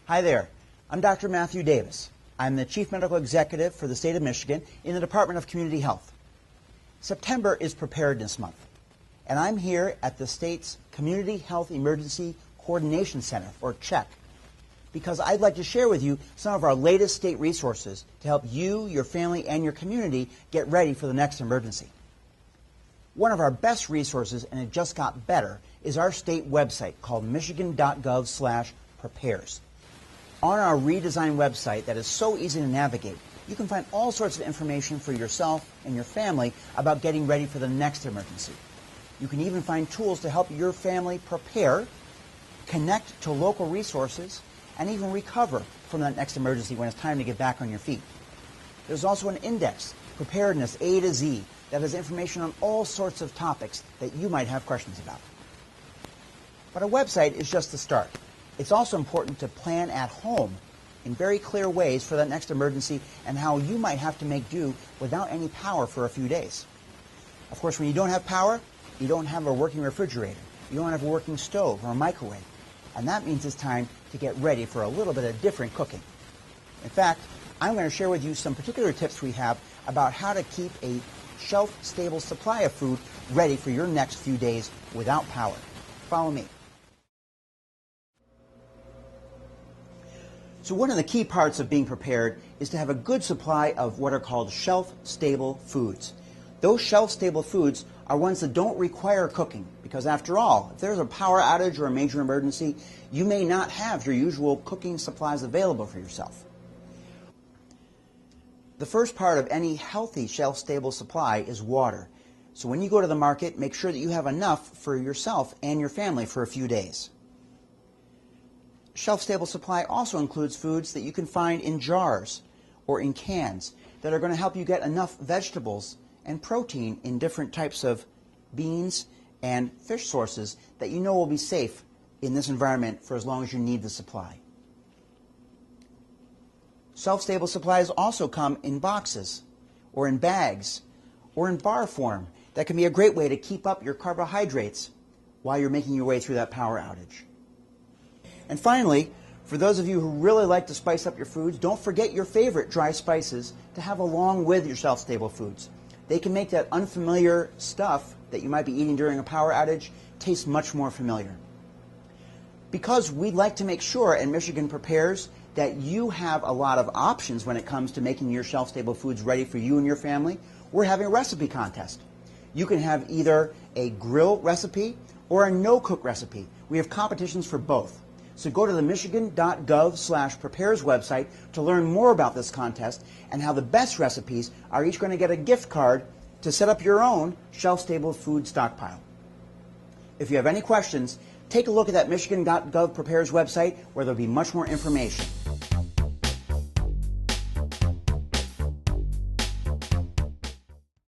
Hi there, I'm Dr. Matthew Davis. I'm the Chief Medical Executive for the state of Michigan in the Department of Community Health. September is Preparedness Month, and I'm here at the state's Community Health Emergency Coordination Center, or CHEC, because I'd like to share with you some of our latest state resources to help you, your family, and your community get ready for the next emergency. One of our best resources, and it just got better, is our state website called michigan.gov/prepares. On our redesigned website that is so easy to navigate, you can find all sorts of information for yourself and your family about getting ready for the next emergency. You can even find tools to help your family prepare, connect to local resources, and even recover from that next emergency when it's time to get back on your feet. There's also an index, Preparedness A to Z, that has information on all sorts of topics that you might have questions about. But a website is just the start. It's also important to plan at home in very clear ways for that next emergency and how you might have to make do without any power for a few days. Of course, when you don't have power, you don't have a working refrigerator, you don't have a working stove or a microwave, and that means it's time to get ready for a little bit of different cooking. In fact, I'm going to share with you some particular tips we have about how to keep a shelf-stable supply of food ready for your next few days without power. Follow me. So one of the key parts of being prepared is to have a good supply of what are called shelf-stable foods. Those shelf-stable foods are ones that don't require cooking, because after all, if there's a power outage or a major emergency, you may not have your usual cooking supplies available for yourself. The first part of any healthy shelf-stable supply is water. So when you go to the market, make sure that you have enough for yourself and your family for a few days. Shelf-stable supply also includes foods that you can find in jars or in cans that are going to help you get enough vegetables and protein in different types of beans and fish sources that you know will be safe in this environment for as long as you need the supply. Shelf-stable supplies also come in boxes or in bags or in bar form. That can be a great way to keep up your carbohydrates while you're making your way through that power outage. And finally, for those of you who really like to spice up your foods, don't forget your favorite dry spices to have along with your shelf-stable foods. They can make that unfamiliar stuff that you might be eating during a power outage taste much more familiar. Because we'd like to make sure, and Michigan Prepares, that you have a lot of options when it comes to making your shelf-stable foods ready for you and your family, we're having a recipe contest. You can have either a grill recipe or a no-cook recipe. We have competitions for both. So go to the michigan.gov/prepares website to learn more about this contest and how the best recipes are each going to get a gift card to set up your own shelf-stable food stockpile. If you have any questions, take a look at that michigan.gov prepares website where there'll be much more information.